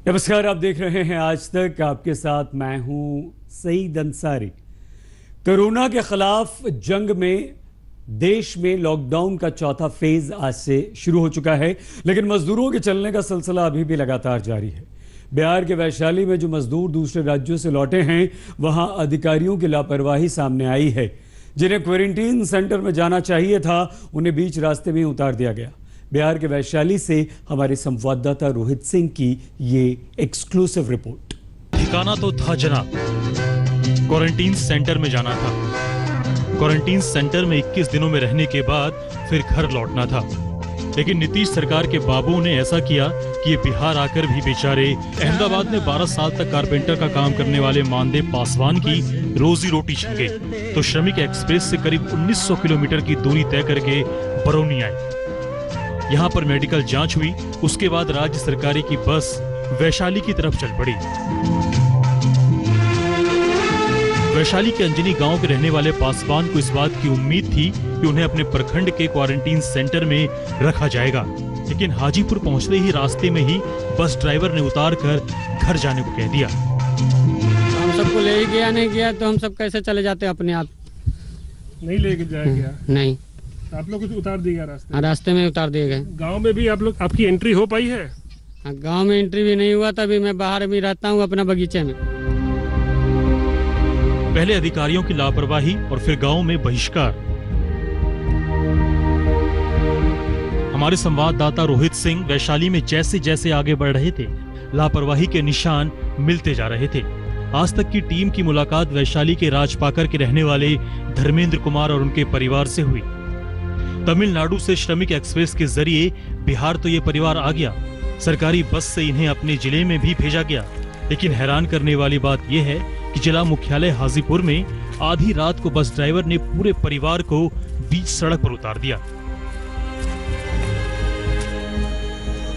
नमस्कार, आप देख रहे हैं आज तक। आपके साथ मैं हूं सईद अंसारी। कोरोना के खिलाफ जंग में देश में लॉकडाउन का चौथा फेज आज से शुरू हो चुका है, लेकिन मजदूरों के चलने का सिलसिला अभी भी लगातार जारी है। बिहार के वैशाली में जो मजदूर दूसरे राज्यों से लौटे हैं, वहां अधिकारियों की लापरवाही सामने आई है। जिन्हें क्वारंटीन सेंटर में जाना चाहिए था, उन्हें बीच रास्ते में उतार दिया गया। बिहार के वैशाली से हमारे संवाददाता रोहित सिंह की ये एक्सक्लूसिव रिपोर्ट। ठिकाना तो था जनाब, क्वारंटीन सेंटर में जाना था। क्वारंटीन सेंटर में 21 दिनों में रहने के बाद फिर घर लौटना था, लेकिन नीतीश सरकार के बाबू ने ऐसा किया कि ये बिहार आकर भी बेचारे अहमदाबाद में 12 साल तक कारपेंटर का काम करने वाले मानदेव पासवान की रोजी रोटी छीन गई। तो श्रमिक एक्सप्रेस से करीब 1900 किलोमीटर की दूरी तय करके बरौनी आए। यहाँ पर मेडिकल जांच हुई, उसके बाद राज्य सरकारी की बस वैशाली की तरफ चल पड़ी। वैशाली के अंजनी गांव के रहने वाले पासवान को इस बात की उम्मीद थी कि उन्हें अपने प्रखंड के क्वारंटीन सेंटर में रखा जाएगा, लेकिन हाजीपुर पहुंचते ही रास्ते में ही बस ड्राइवर ने उतार कर घर जाने को कह दिया। हम सबको ले ही गया, नहीं गया तो हम सब कैसे चले जाते अपने आप? नहीं लेके जाएगा? नहीं, आप लोग को उतार दिया रास्ते? रास्ते में उतार दिए गए। गांव में भी आपकी एंट्री हो पाई है? गांव में एंट्री भी नहीं हुआ, तभी मैं बाहर भी रहता हूँ अपना बगीचे में। पहले अधिकारियों की लापरवाही और फिर गांव में बहिष्कार। हमारे संवाददाता रोहित सिंह वैशाली में जैसे जैसे आगे बढ़ रहे थे, लापरवाही के निशान मिलते जा रहे थे। आज तक की टीम की मुलाकात वैशाली के राजपाकर के रहने वाले धर्मेंद्र कुमार और उनके परिवार से हुई। तमिलनाडु से श्रमिक एक्सप्रेस के जरिए बिहार तो ये परिवार आ गया, सरकारी बस से इन्हें अपने जिले में भी भेजा गया। लेकिन हैरान करने वाली बात यह है कि जिला मुख्यालय हाजीपुर में आधी रात को बस ड्राइवर ने पूरे परिवार को बीच सड़क पर उतार दिया।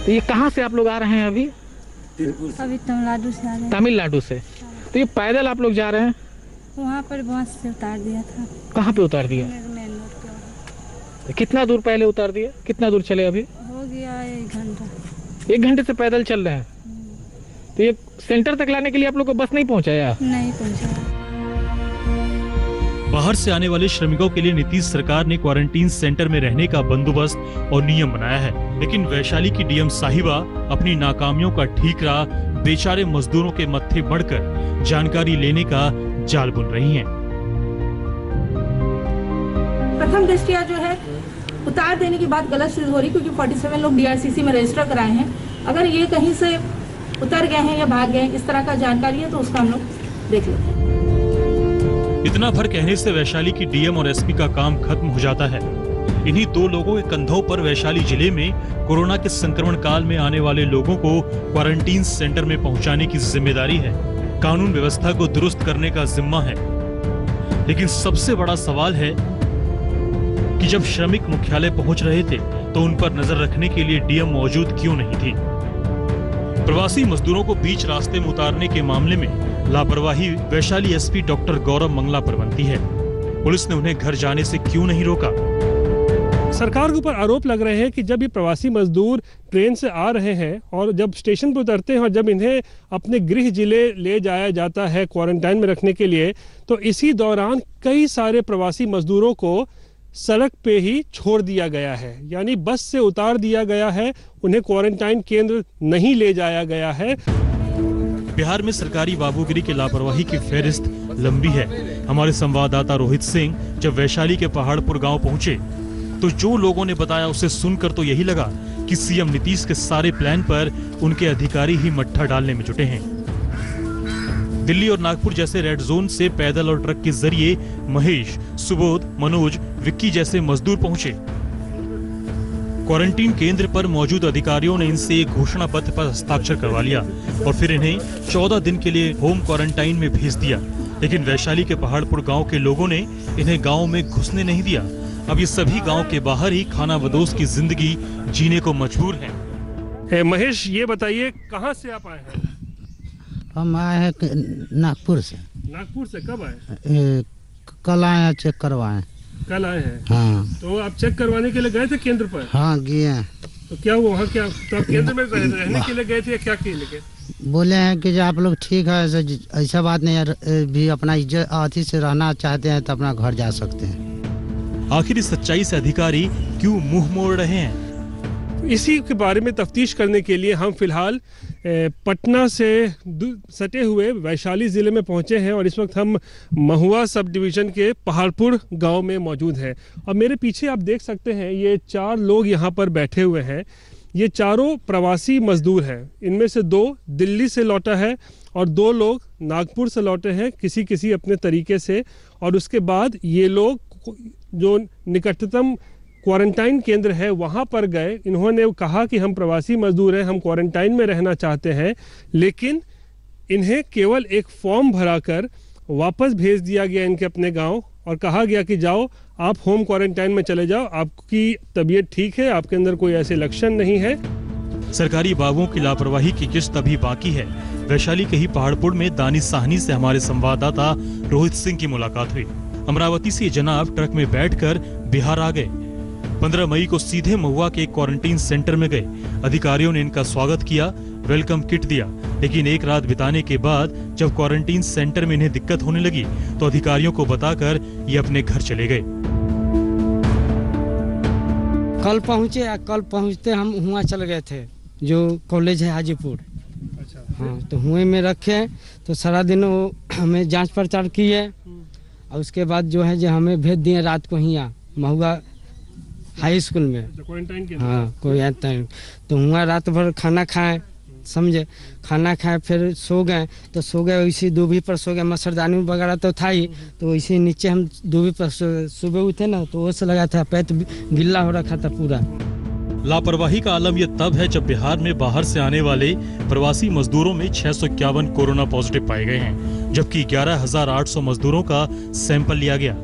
तो ये कहाँ से आप लोग आ रहे हैं अभी? अभी तमिलनाडु से आ रहे हैं। तमिलनाडु से? तो ये पैदल आप लोग जा रहे हैं? वहाँ पर बस से उतार दिया था। कहाँ पे उतार दिया? मेन रोड पे वहाँ। कितना दूर पहले उतार दिया? कितना दूर चले अभी? हो गया 1 घंटा। 1 घंटे से पैदल चल रहे हैं? तो ये सेंटर तक लाने के लिए आप लोग को बस नहीं पहुँचाया? नहीं पहुँचा। बाहर से आने वाले श्रमिकों के लिए नीतीश सरकार ने क्वारंटीन सेंटर में रहने का बंदोबस्त और नियम बनाया है, लेकिन वैशाली की डीएम साहिबा अपनी नाकामियों का ठीकरा बेचारे मजदूरों के मत्थे बढ़कर जानकारी लेने का जाल बुन रही हैं। प्रथम दृष्टया जो है उतार देने की बात गलत सिद्ध हो रही, क्योंकि 47 लोग डीआरसीसी में रजिस्टर कराए हैं। अगर ये कहीं से उतर गए हैं या भाग गए हैं, इस तरह का जानकारी है तो उसका हम लोग देख लेते हैं। इतना भर कहने से वैशाली की डीएम और एसपी का काम खत्म हो जाता है। इन्हीं 2 लोगों के कंधों पर वैशाली जिले में कोरोना के संक्रमण काल में आने वाले लोगों को क्वारंटीन सेंटर में पहुंचाने की जिम्मेदारी है, कानून व्यवस्था को दुरुस्त करने का जिम्मा है। लेकिन सबसे बड़ा सवाल है कि जब श्रमिक मुख्यालय पहुंच रहे थे तो उन पर नजर रखने के लिए डीएम मौजूद क्यों नहीं थी? प्रवासी मजदूरों को बीच रास्ते में उतारने के मामले में लापरवाही वैशाली एसपी डॉक्टर गौरव मंगला पर बनती है। पुलिस ने उन्हें घर जाने से क्यों नहीं रोका? सरकार के ऊपर आरोप लग रहे हैं कि जब ये प्रवासी मजदूर ट्रेन से आ रहे हैं और जब स्टेशन पर उतरते हैं और जब इन्हें अपने गृह जिले ले जाया जाता है क्वारंटाइन में रखने के लिए, तो इसी दौरान कई सारे प्रवासी मजदूरों को सड़क पे ही छोड़ दिया गया है, यानी बस से उतार दिया गया है, उन्हें क्वारंटाइन केंद्र नहीं ले जाया गया है। बिहार में सरकारी बाबूगिरी की लापरवाही की फहरिस्त लंबी है। हमारे संवाददाता रोहित सिंह जब वैशाली के पहाड़पुर गांव पहुंचे तो जो लोगों ने बताया उसे सुनकर तो यही लगा कि सीएम नीतीश के सारे प्लान पर उनके अधिकारी ही मट्ठा डालने में जुटे हैं। दिल्ली और नागपुर जैसे रेड जोन से पैदल और ट्रक के जरिए महेश, सुबोध, मनोज, विक्की जैसे मजदूर पहुंचे। क्वारंटीन केंद्र पर मौजूद अधिकारियों ने इनसे एक घोषणा पत्र पर हस्ताक्षर करवा लिया और फिर इन्हें 14 दिन के लिए होम क्वारंटाइन में भेज दिया। लेकिन वैशाली के पहाड़पुर गांव के लोगों ने इन्हें गांव में घुसने नहीं दिया। अब ये सभी गांव के बाहर ही खाना बदोश की जिंदगी जीने को मजबूर हैं। महेश, ये बताइए कहाँ से आप आए हैं? हम आए हैं नागपुर से। नागपुर से कब आए? कल आए हैं, चेक करवाए। कल आए हैं? हाँ। तो आप चेक करवाने के लिए गए थे केंद्र पर? हाँ, गए। तो क्या हुआ वहाँ, क्या तो आप केंद्र में रहने के लिए गए थे या क्या के लिए? बोले हैं कि जो आप लोग ठीक है, ऐसा बात नहीं है, भी अपना इज्जत अथी से रहना चाहते हैं तो अपना घर जा सकते हैं। आखिर इस सच्चाई से अधिकारी क्यों मुंह मोड़ रहे हैं? इसी के बारे में तफ्तीश करने के लिए हम फिलहाल पटना से सटे हुए वैशाली जिले में पहुंचे हैं और इस वक्त हम महुआ सब डिवीजन के पहाड़पुर गांव में मौजूद हैं। और मेरे पीछे आप देख सकते हैं ये 4 लोग यहाँ पर बैठे हुए हैं। ये चारों प्रवासी मजदूर हैं। इनमें से 2 दिल्ली से लौटा है और 2 लोग नागपुर से लौटे हैं किसी अपने तरीके से। और उसके बाद ये लोग जो निकटतम क्वारंटाइन केंद्र है वहाँ पर गए। इन्होंने कहा कि हम प्रवासी मजदूर हैं, हम क्वारंटाइन में रहना चाहते हैं, लेकिन इन्हें केवल एक फॉर्म भराकर वापस भेज दिया गया इनके अपने गांव और कहा गया कि जाओ आप होम क्वारंटाइन में चले जाओ, आपकी तबीयत ठीक है, आपके अंदर कोई ऐसे लक्षण नहीं है। सरकारी बाबुओं की लापरवाही की किस्त अभी बाकी है। वैशाली के ही पहाड़पुर में दानी साहनी से हमारे संवाददाता रोहित सिंह की मुलाकात हुई। अमरावती से जनाब ट्रक में बैठकर बिहार आ गए। 15 मई को सीधे महुआ के क्वारंटीन सेंटर में गए। अधिकारियों ने इनका स्वागत किया, वेलकम किट दिया, लेकिन एक रात बिताने के बाद जब क्वारंटीन सेंटर में इन्हें दिक्कत होने लगी तो अधिकारियों को बताकर ये अपने घर चले गए। कल पहुंचते हम हुआ चल गए थे, जो कॉलेज है हाजीपुर। अच्छा। हाँ, तो हुए में रखे तो सारा दिन वो हमें जांच पड़ताल किए और उसके बाद जो है जो हमें भेज दिए रात को यहाँ महुआ हाई स्कूल में। क्वारंटाइन के हाँ, कोई आता है तो हुआ रात भर खाना खाए, समझे, खाना खाए फिर सो गए। तो सो गए वैसे दूभी पर सो गए, मच्छरदानी वगैरह तो था ही, तो वैसे नीचे हम दूभी पर सुबह उठे ना तो वो से लगा था, पैर गिल्ला हो रखा था पूरा। लापरवाही का आलम यह तब है जब बिहार में बाहर से आने वाले प्रवासी मजदूरों में 651 कोरोना पॉजिटिव पाए गए हैं, जबकि 11,800 मजदूरों का सैंपल लिया गया।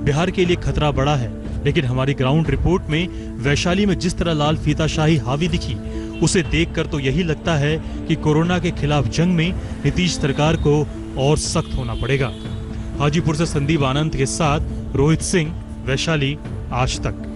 बिहार के लिए खतरा बड़ा है, लेकिन हमारी ग्राउंड रिपोर्ट में वैशाली में जिस तरह लाल फीताशाही हावी दिखी, उसे देखकर तो यही लगता है कि कोरोना के खिलाफ जंग में नीतीश सरकार को और सख्त होना पड़ेगा। हाजीपुर से संदीप आनंद के साथ रोहित सिंह, वैशाली, आज तक।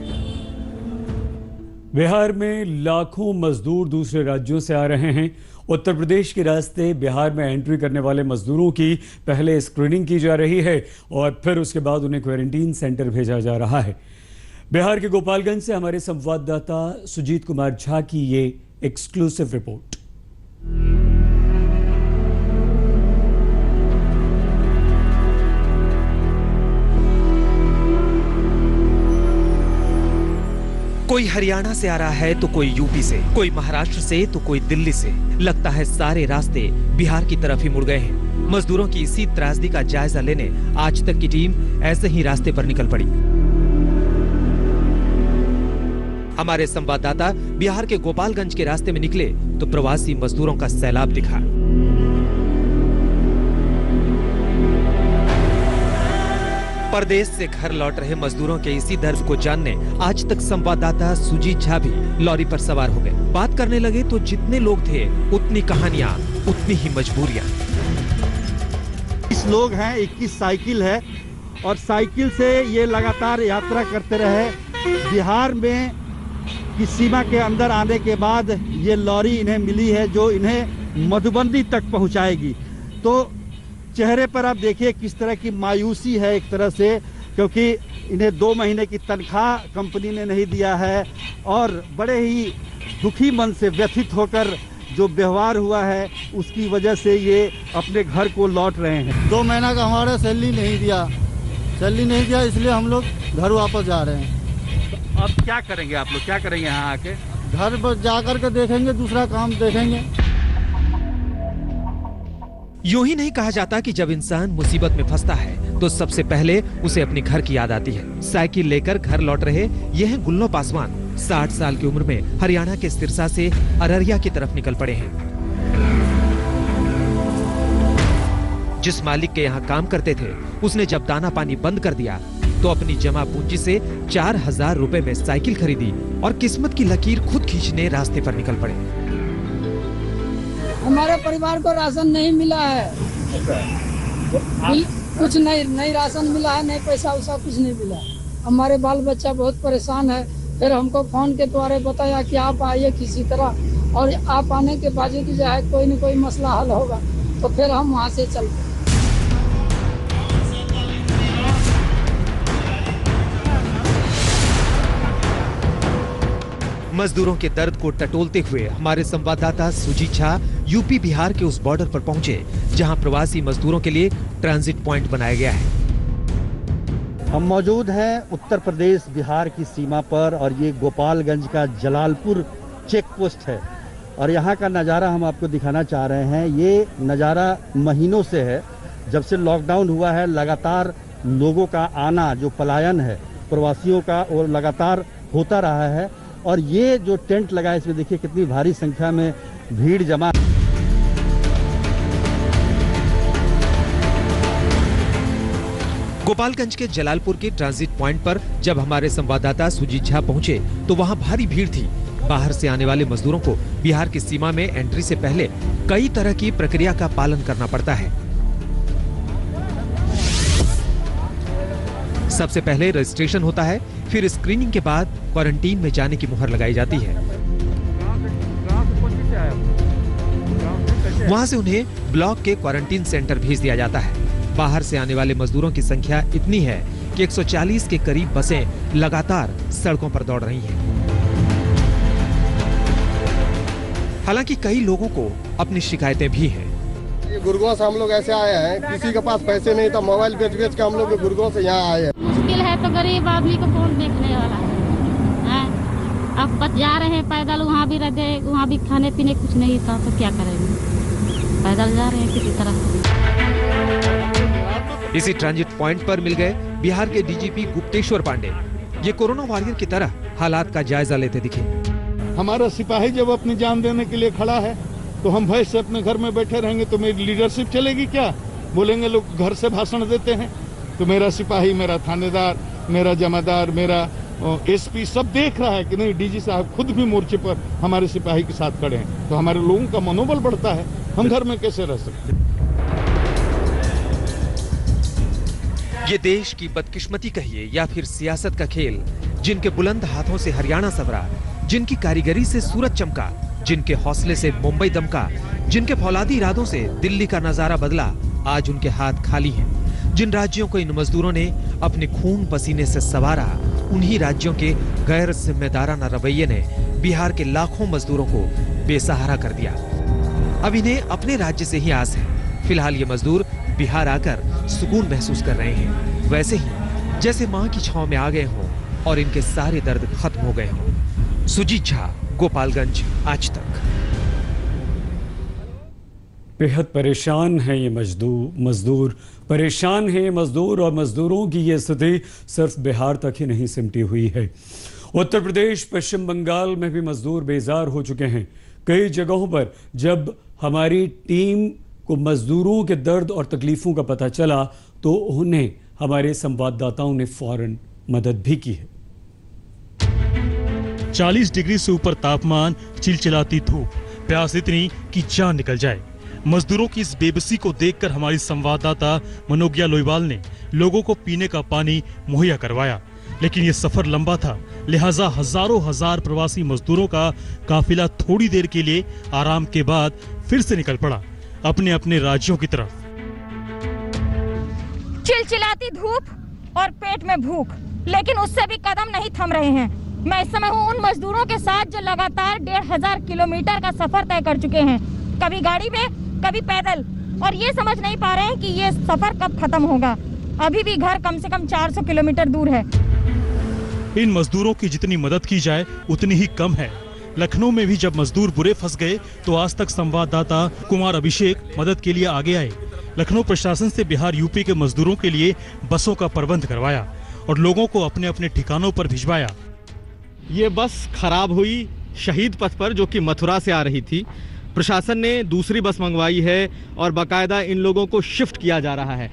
बिहार में लाखों मजदूर दूसरे राज्यों से आ रहे हैं। उत्तर प्रदेश के रास्ते बिहार में एंट्री करने वाले मजदूरों की पहले स्क्रीनिंग की जा रही है और फिर उसके बाद उन्हें क्वारंटीन सेंटर भेजा जा रहा है। बिहार के गोपालगंज से हमारे संवाददाता सुजीत कुमार झा की ये एक्सक्लूसिव रिपोर्ट। कोई हरियाणा से आ रहा है तो कोई यूपी से, कोई महाराष्ट्र से तो कोई दिल्ली से। लगता है सारे रास्ते बिहार की तरफ ही मुड़ गए हैं। मजदूरों की इसी त्रासदी का जायजा लेने आज तक की टीम ऐसे ही रास्ते पर निकल पड़ी। हमारे संवाददाता बिहार के गोपालगंज के रास्ते में निकले तो प्रवासी मजदूरों का सैलाब दिखा। परदेश से घर लौट रहे मजदूरों के इसी दर्द को जानने आज तक संवाददाता सुजीत झा भी लॉरी पर सवार हो गए। बात करने लगे तो जितने लोग थे उतनी कहानियां, उतनी ही मजबूरियां। 20 लोग हैं, 21 साइकिल है और साइकिल से ये लगातार यात्रा करते रहे। बिहार में की सीमा के अंदर आने के बाद ये लॉरी इन्हें मिली है जो इन्हें मधुबनी तक पहुंचाएगी। तो चेहरे पर आप देखिए किस तरह की मायूसी है एक तरह से, क्योंकि इन्हें 2 महीने की तनख्वाह कंपनी ने नहीं दिया है और बड़े ही दुखी मन से व्यथित होकर जो व्यवहार हुआ है उसकी वजह से ये अपने घर को लौट रहे हैं। 2 महीना का हमारा सैलरी नहीं दिया इसलिए हम लोग घर वापस जा रहे हैं। तो अब क्या करेंगे आप लोग, क्या करेंगे यहाँ आके? घर पर जा कर के देखेंगे, दूसरा काम देखेंगे। यूं ही नहीं कहा जाता कि जब इंसान मुसीबत में फंसता है तो सबसे पहले उसे अपने घर की याद आती है। साइकिल लेकर घर लौट रहे ये हैं गुल्लो पासवान। 60 साल की उम्र में हरियाणा के सिरसा से अररिया की तरफ निकल पड़े हैं। जिस मालिक के यहाँ काम करते थे उसने जब दाना पानी बंद कर दिया तो अपनी जमा पूंजी से 4,000 रुपए में साइकिल खरीदी और किस्मत की लकीर खुद खींचने रास्ते पर निकल पड़े। हमारे परिवार को राशन नहीं मिला है, कुछ नहीं राशन मिला है, नहीं पैसा वैसा कुछ नहीं मिला। हमारे बाल बच्चा बहुत परेशान है, फिर हमको फोन के द्वारा बताया कि आप आइए किसी तरह, और आप आने के बाद जो है कोई न कोई मसला हल होगा, तो फिर हम वहाँ से चल गए। मजदूरों के दर्द को टटोलते हुए हमारे संवाददाता सुजीत झा यूपी बिहार के उस बॉर्डर पर पहुंचे जहां प्रवासी मजदूरों के लिए ट्रांजिट पॉइंट बनाया गया है। हम मौजूद हैं उत्तर प्रदेश बिहार की सीमा पर, और ये गोपालगंज का जलालपुर चेक पोस्ट है, और यहाँ का नज़ारा हम आपको दिखाना चाह रहे हैं। ये नज़ारा महीनों से है, जब से लॉकडाउन हुआ है लगातार लोगों का आना, जो पलायन है प्रवासियों का, वो लगातार होता रहा है। और ये जो टेंट लगा है, इसमें देखिए कितनी भारी संख्या में भीड़ जमा। गोपालगंज के जलालपुर के ट्रांजिट पॉइंट पर जब हमारे संवाददाता सुजीत झा पहुंचे तो वहां भारी भीड़ थी। बाहर से आने वाले मजदूरों को बिहार की सीमा में एंट्री से पहले कई तरह की प्रक्रिया का पालन करना पड़ता है। सबसे पहले रजिस्ट्रेशन होता है, फिर स्क्रीनिंग के बाद क्वारंटीन में जाने की मुहर लगाई जाती है। वहां से उन्हें ब्लॉक के क्वारंटीन सेंटर भेज दिया जाता है। बाहर से आने वाले मजदूरों की संख्या इतनी है कि 140 के करीब बसें लगातार सड़कों पर दौड़ रही हैं। हालांकि कई लोगों को अपनी शिकायतें भी हैं। गुड़गांव से हम लोग ऐसे आए हैं, किसी के पास पैसे नहीं था, मोबाइल बेच के हम लोग गुड़गांव से यहाँ आए हैं। मुश्किल है तो गरीब आदमी को कौन देखने वाला है? अब बच जा रहे हैं पैदल, वहाँ भी रहते, वहाँ भी खाने पीने कुछ नहीं था, तो क्या करेंगे? पैदल जा रहे हैं किसी तरह। इसी ट्रांजिट पॉइंट पर मिल गए बिहार के डीजीपी गुप्तेश्वर पांडे। ये कोरोना वॉरियर की तरह हालात का जायजा लेते दिखे। हमारा सिपाही जब अपनी जान देने के लिए खड़ा है तो हम भय से अपने घर में बैठे रहेंगे तो मेरी लीडरशिप चलेगी क्या? बोलेंगे लोग घर से भाषण देते हैं, तो मेरा सिपाही, मेरा थानेदार, मेरा जमादार, मेरा एसपी सब देख रहा है कि नहीं, डीजी साहब खुद भी मोर्चे पर हमारे सिपाही के साथ खड़े हैं, तो हमारे लोगों का मनोबल बढ़ता है। हम घर में कैसे रह सकते हैं? ये देश की बदकिस्मती कहिए या फिर सियासत का खेल, जिनके बुलंद हाथों से हरियाणा सबरा, जिनकी कारीगरी से सूरत चमका, जिनके हौसले से मुंबई दमका, जिनके फौलादी इरादों से दिल्ली का नजारा बदला, आज उनके हाथ खाली हैं। जिन राज्यों को इन मजदूरों ने अपने खून पसीने से संवारा, उन्हीं राज्यों के गैर जिम्मेदाराना रवैये ने बिहार के लाखों मजदूरों को बेसहारा कर दिया। अब इन्हें अपने राज्य से ही आस है। फिलहाल ये मजदूर बिहार आकर सुकून महसूस कर रहे हैं, वैसे ही जैसे मां की छांव में आ गए हों और इनके सारे दर्द खत्म हो गए हों। सुजीत झा, गोपालगंज, आज तक। बेहद परेशान है ये मजदूर परेशान है ये मजदूर, और मजदूरों की ये स्थिति सिर्फ बिहार तक ही नहीं सिमटी हुई है। उत्तर प्रदेश, पश्चिम बंगाल में भी मजदूर बेजार हो चुके हैं। कई जगहों पर जब हमारी टीम को मजदूरों के दर्द और तकलीफों का पता चला तो उन्हें हमारे संवाददाताओं ने फौरन मदद भी की है। 40 डिग्री से ऊपर तापमान, चिलचिलाती धूप, प्यास इतनी कि जान निकल जाए। मजदूरों की इस बेबसी को देखकर हमारी संवाददाता मनोज्ञा लोईवाल ने लोगों को पीने का पानी मुहैया करवाया। लेकिन ये सफर लंबा था, लिहाजा हजारों हजार प्रवासी मजदूरों का काफिला थोड़ी देर के लिए आराम के बाद फिर से निकल पड़ा अपने अपने राज्यों की तरफ। चिलचिलाती धूप और पेट में भूख, लेकिन उससे भी कदम नहीं थम रहे हैं। मैं इस समय हूँ उन मजदूरों के साथ जो लगातार 1500 किलोमीटर का सफर तय कर चुके हैं, कभी गाड़ी में, कभी पैदल, और ये समझ नहीं पा रहे हैं कि ये सफर कब खत्म होगा। अभी भी घर कम से कम 400 किलोमीटर दूर है। इन मजदूरों की जितनी मदद की जाए उतनी ही कम है। लखनऊ में भी जब मजदूर बुरे फंस गए तो आज तक संवाददाता कुमार अभिषेक मदद के लिए आगे आए। लखनऊ प्रशासन से बिहार यूपी के मजदूरों के लिए बसों का प्रबंध करवाया और लोगों को अपने अपने ठिकानों पर भिजवाया। ये बस खराब हुई शहीद पथ पर, जो कि मथुरा से आ रही थी। प्रशासन ने दूसरी बस मंगवाई है और बाकायदा इन लोगों को शिफ्ट किया जा रहा है।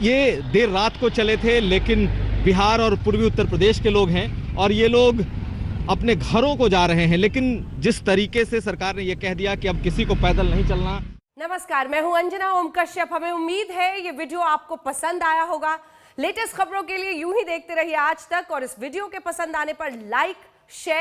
ये देर रात को चले थे, लेकिन बिहार और पूर्वी उत्तर प्रदेश के लोग हैं और ये लोग अपने घरों को जा रहे हैं। लेकिन जिस तरीके से सरकार ने ये कह दिया कि अब किसी को पैदल नहीं चलना। नमस्कार, मैं हूं अंजना ओम कश्यप। हमें उम्मीद है ये वीडियो आपको पसंद आया होगा। लेटेस्ट खबरों के लिए यूं ही देखते रहिए आज तक, और इस वीडियो के पसंद आने पर लाइक, शेयर